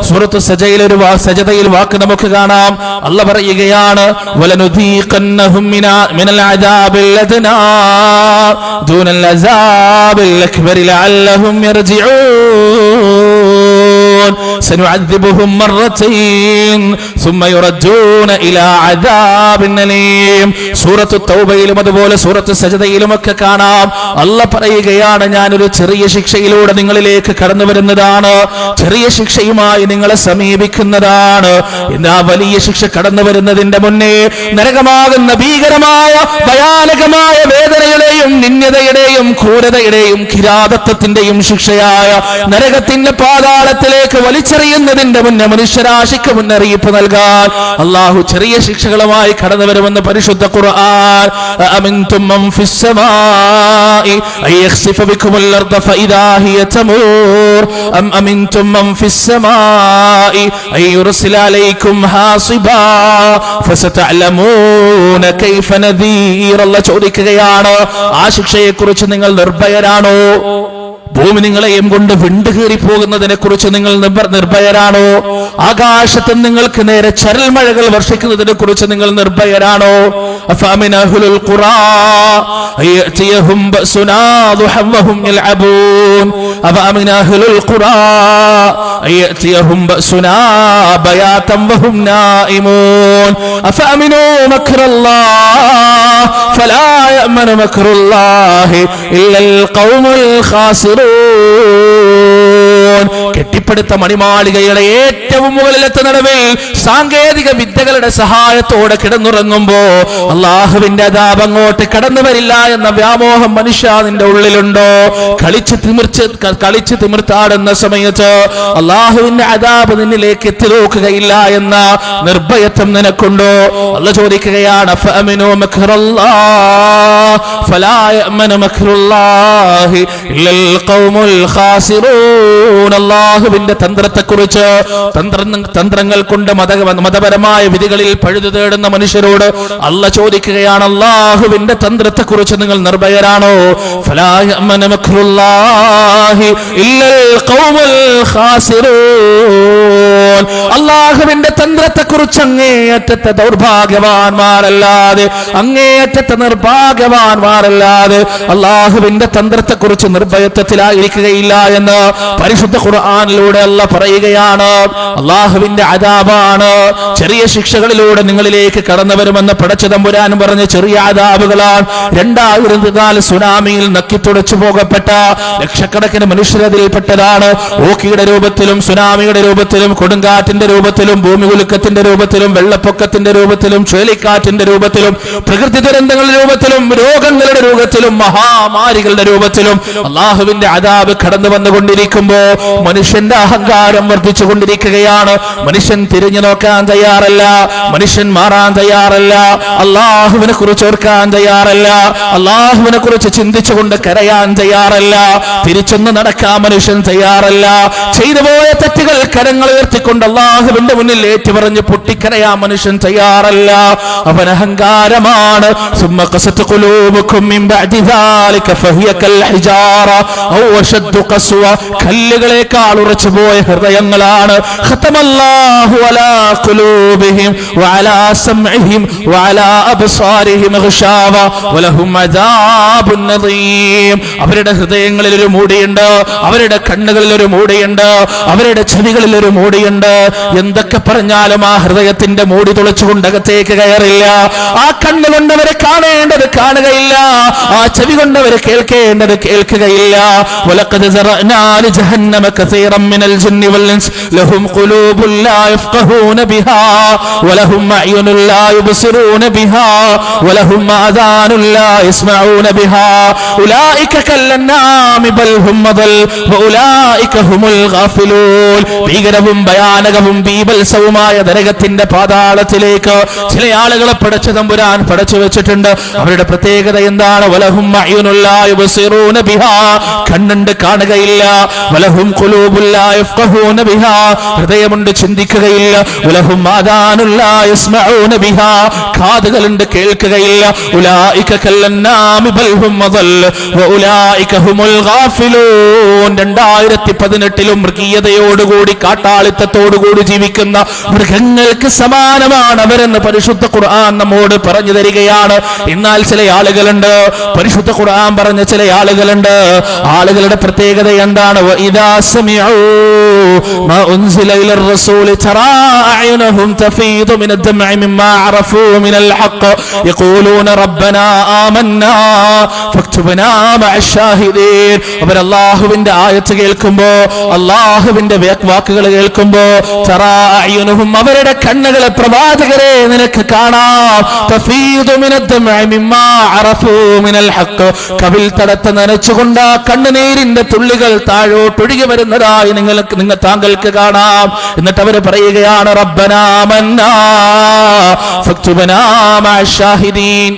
സൂറത്ത് സജദയിൽ വാക്ക് നമുക്ക് കാണാം. അല്ലാഹ് പറയുകയാണ് വലനുദീഖന്നഹും മിനൽ അദാബിൽ അദ്നാ ദൂനൽ അസാബിൽ അക്ബർ ലഅല്ലഹും യർജിഊൻ സനുഅദ്ദിബുഹും മർറതൈൻ ثم يردون إلى عذاب أليم. സൂറത്ത് തൗബയിലും അതുപോലെ സൂറത്ത് സജദയിലും ഒക്കെ കാണാം. അല്ലാഹ് പറയുകയാണ് ഞാനൊരു ചെറിയ ശിക്ഷയിലൂടെ നിങ്ങളിലേക്ക് കടന്നു വരുന്നതാണ്, ചെറിയ ശിക്ഷയുമായി നിങ്ങളെ സമീപിക്കുന്നതാണ്. എന്നാ വലിയ ശിക്ഷ കടന്നു വരുന്നതിന്റെ മുന്നേ നരകമാകുന്ന ഭീകരമായ ഭയാനകമായ വേദനയുടെയും നിന്ദ്യതയുടെയും ക്രൂരതയുടെയും കിരാതത്വത്തിന്റെയും ശിക്ഷയായ നരകത്തിന്റെ പാതാളത്തിലേക്ക് വലിച്ചെറിയുന്നതിന്റെ മുന്നേ മനുഷ്യരാശിക്ക് മുന്നറിയിപ്പ് നൽകാൻ അല്ലാഹു ചെറിയ ശിക്ഷകളുമായി കടന്നു വരുമെന്ന് പരിശുദ്ധ ഖുർആൻ. അഅമിൻതും മൻ ഫിസ് സമാഇ അയഖ്സിഫ ബികുമുൽ അർദ ഫഇദാ ഹിയ തമൂർ അം അമിൻതും മൻ ഫിസ് സമാഇ അയർസില അലൈക്കും ഹാസിബാ ഫസതഅലമൂന കൈഫ നദീർ. അല്ലാഹു ചോദിക്കുകയാണ്, ആ ശിക്ഷയെക്കുറിച്ച് നിങ്ങൾ നിർഭയരാണോ? ഭൂമി നിങ്ങളെയും കൊണ്ട് വിണ്ടുകീറി പോകുന്നതിനെ കുറിച്ച് നിങ്ങൾ നിർഭയരാണോ? ആകാശത്ത് നിങ്ങൾക്ക് നേരെ ചരൽ മഴകൾ വർഷിക്കുന്നതിനെ കുറിച്ച് നിങ്ങൾ നിർഭയരാണോ? അഫഅമിനഹുൽ ഖുറാ അയതിയഹും ബഅസുനാ ദുഹൻ വഹും യൽഅബൂൻ അഫഅമിനഹുൽ ഖുറാ അയതിയഹും ബഅസുനാ ബയാതൻ വഹും നായിമൂൻ അഫഅമിനൂ മക്റല്ലാഹ് ഫലാ യഅമനു മക്റല്ലാഹി ഇല്ലൽ ഖൗമുൽ ഖാസിറൂൻ. കെട്ടിപ്പടുത്ത മണിമാളികയുടെ ഏറ്റവും മുകളിലത്തെ നടുവിൽ സാങ്കേതിക വിദ്യകളുടെ സഹായത്തോടെ കിടന്നുറങ്ങുമ്പോ അള്ളാഹുവിന്റെ അദാബ് അങ്ങോട്ട് കടന്നു വരില്ല എന്ന വ്യാമോഹം മനുഷ്യ നിന്റെ ഉള്ളിലുണ്ടോ? കളിച്ച് തിമിർത്താടുന്ന സമയത്ത് അള്ളാഹുവിന്റെ അദാബ് നിന്നിലേക്ക് എത്തി നോക്കുകയില്ല എന്ന നിർഭയത്വം നിനക്കുണ്ടോ? അല്ലാഹു ചോദിക്കുകയാണ് അഫഅമിനൂ മക്റല്ലാഹ് ഫലാ യഅമനു മക്റല്ലാഹി ഇല്ലൽ ഖൗമുൽ ഖാസിറൂൻ. അല്ലാഹുവിന്റെ തന്ത്രത്തെക്കുറിച്ച് തന്ത്രങ്ങൾ കൊണ്ട് മതപരമായ വിധികളിൽ പഴുതു തേടുന്ന മനുഷ്യരോട് അല്ലാഹു ചോദിക്കുകയാണ്, അല്ലാഹുവിന്റെ തന്ത്രത്തെക്കുറിച്ച് നിങ്ങൾ നിർഭയരാണോ? ഫലാ യഅമനു മക്റുല്ലാഹി ഇല്ലൽ ഖൗമുൽ ഖാസിറൂൻ. അല്ലാഹുവിന്റെ തന്ത്രത്തെക്കുറിച്ച് അങ്ങേയറ്റത്തെ ദൗർഭാഗ്യവാന്മാരല്ലാതെ, അങ്ങേയറ്റത്തെ നിർഭാഗ്യവാന്മാരല്ലാതെ അല്ലാഹുവിന്റെ തന്ത്രത്തെക്കുറിച്ച് നിർഭയത്വത്തിലായിരിക്കുകയില്ല എന്ന് പരിശുദ്ധ ഖുർആനിലൂടെ അല്ലാഹ് പറയുകയാണ്. അല്ലാഹുവിന്റെ അദാബാണ്. ചെറിയ ശിക്ഷകളിലൂടെ നിങ്ങളിലേക്ക് കടന്നു വരുമെന്ന് പടച്ച തമ്പുരാൻ പറഞ്ഞ ചെറിയ അദാബുകളാണ്. 2004 സുനാമിയിൽ നക്കിത്തുടച്ചു പോകപ്പെട്ട ലക്ഷക്കണക്കിന് മനുഷ്യരതിൽപ്പെട്ടതാണ്. ഓക്കിയുടെ രൂപത്തിലും സുനാമിയുടെ രൂപത്തിലും കൊടുങ്കാറ്റിന്റെ രൂപത്തിലും ഭൂമി കുലുക്കത്തിന്റെ രൂപത്തിലും വെള്ളപ്പൊക്കത്തിന്റെ രൂപത്തിലും ചുഴലിക്കാറ്റിന്റെ രൂപത്തിലും പ്രകൃതി ദുരന്തങ്ങളുടെ രൂപത്തിലും രോഗങ്ങളുടെ രൂപത്തിലും മഹാമാരികളുടെ രൂപത്തിലും അല്ലാഹുവിന്റെ അദാബ് കടന്നു വന്നുകൊണ്ടിരിക്കുമ്പോ മനുഷ്യന്റെ അഹങ്കാരം വർദ്ധിച്ചുകൊണ്ടിരിക്കുകയാണ്. മനുഷ്യൻ തിരിഞ്ഞു നോക്കാൻ തയ്യാറല്ല, മനുഷ്യൻ മാറാൻ തയ്യാറല്ല, അല്ലാഹുവിനെ കുറിച്ച് ഓർക്കാൻ തയ്യാറല്ല, അല്ലാഹുവിനെ കുറിച്ച് ചിന്തിച്ചുകൊണ്ട് കരയാൻ തയ്യാറല്ല, തിരിച്ചൊന്ന് നടക്കാൻ മനുഷ്യൻ തയ്യാറല്ല. ചെയ്തു പോയ തെറ്റുകൾ കരങ്ങൾ ഉയർത്തിക്കൊണ്ട് അല്ലാഹുവിന്റെ മുന്നിൽ ഏറ്റുപറഞ്ഞ് പൊട്ടിക്കരയാൻ മനുഷ്യൻ തയ്യാറല്ല. അവൻ അഹങ്കാരമാണ്. സുമ്മ ഖസത് ഖുലൂബുകും മിൻ ബഅദി ദാലിക ഫഹിയ കൽ ഹിജാറ ഔ അശദ്ദു ഖസ്വ. കല്ലുകളേക്കാൾ ഉറച്ചുപോയ ഹൃദയങ്ങളാണ്. ഖതമല്ലാഹു അലാ ഖുലൂബിഹിം വഅലാ സമഇഹിം വഅലാ അബ്സാരിഹിം ഗിശാവ വലഹും അദാബുൻ നദീം. അവരുടെ ഹൃദയങ്ങളിൽ ഒരു മൂടിയുണ്ട്, അവരുടെ കണ്ണുകളിൽ ഒരു മൂടിയുണ്ട്, അവരുടെ ചെവികളിൽ ഒരു മൂടിയുണ്ട്. എന്തൊക്കെ പറഞ്ഞാലും ആ ഹൃദയത്തിന്റെ മൂടി തുളച്ചുകൊണ്ട് അകത്തേക്ക് കയറില്ല. ആ കണ്ണുകൊണ്ടവരെ കാണേണ്ടത് കാണുകയില്ല, ആ ചെവി കൊണ്ടവരെ കേൾക്കേണ്ടത് കേൾക്കുകയില്ല. വലഖദ് സറഅനാ ലജഹന്നമ കസീറൻ മിനൽ ജിന്നി വൽ ഇൻസ് ലഹും ഖുലൂബുൻ ലാ യഫ്ഖഹൂന ബിഹാ വലഹും അഅ്യുനുൻ ലാ യുബ്സിറൂന ബിഹാ വലഹും ആദാനുൻ ലാ യസ്മഊന ബിഹാ ഉലൈക കല്ലന്നാമി ബൽ ഹും അദൽ വഉലൈക ഹുമുൽ ഗാഫിലൂൻ. ഭീകരവും ഭയാനകവും ബീഭത്സവുമായ നരകത്തിന്റെ പാതാളത്തിലേക്ക് ചില ആളുകളെ പടച്ച തമ്പുരാൻ പടച്ചു വെച്ചിട്ടുണ്ട്. അവരുടെ പ്രത്യേകത എന്താണ്? വലഹും അഅ്യുനുൻ ലാ യുബ്സിറൂന ബിഹാ, കണ്ണുണ്ട് കാണുകയില്ല. വലഹും ഖുലൂബുൻ ലാ യഫ്ഖഹൂന ബിഹാ, ഹൃദയമുണ്ട് ചിന്തിക്കുകയില്ല. വലഹും ആദാനുൻ ലാ യസ്മഊന ബിഹാ, കാതുകളുണ്ട് കേൾക്കുകയില്ല. ഉലൈക കല്ലന്നാമി ബൽ ഹും അദൽ വഉലൈക ഹുമുൽ ഗാഫിലൂൻ. 2018 മൃഗീയതയോടുകൂടി കാട്ടാളി ജനാധിപത്യത്തോടുകൂടി ജീവിക്കുന്ന മൃഗങ്ങൾക്ക് സമാനമാണ് അവരെന്ന് പരിശുദ്ധ ഖുർആൻ നമ്മോട് പറഞ്ഞു തരികയാണ്. എന്നാൽ ചില ആളുകളുണ്ട്, പരിശുദ്ധ ഖുർആൻ പറഞ്ഞ ചില ആളുകളുണ്ട്, ആളുകളുടെ പ്രത്യേകത എന്താണ്? വഇദാ സമിഉ മാ ഉൻസില ഇലർ റസൂലി തറാ അഅ്യുനഹും തഫീദു മിനദ് ദംഇ മിമ്മാ അറഫൂ മിനൽ ഹഖ് യഖൂലൂന റബ്ബനാ ആമന്നാ ഫക്തുബ്നാ മഅശ് ശാഹിദീൻ. അവർ അല്ലാഹുവിന്റെ ആയത്ത് കേൾക്കുമ്പോ, അല്ലാഹുവിന്റെ വാക്കുകൾ കേൾക്കുമ്പോ, തറാ അഅ്യുനഹും അവരുടെ കണ്ണുകളെ പ്രവാചകരെ നിനക്ക് കാണാം, തഫീദു മിനദ് ദംഇ മിമ്മാ അറഫൂ മിനൽ ഹഖ് കവിൽ തടത്ത് നനച്ചുകൊണ്ട് കണ്ണുനീരിന്റെ തുള്ളികൾ താഴോട്ടൊഴുകി വരുന്നതായി താങ്കൾക്ക് കാണാം. എന്നിട്ട് അവർ പറയുകയാണ് റബ്ബനാ ആമന്നാ ഫക്തുബ്നാ മഅശ് ശാഹിദീൻ.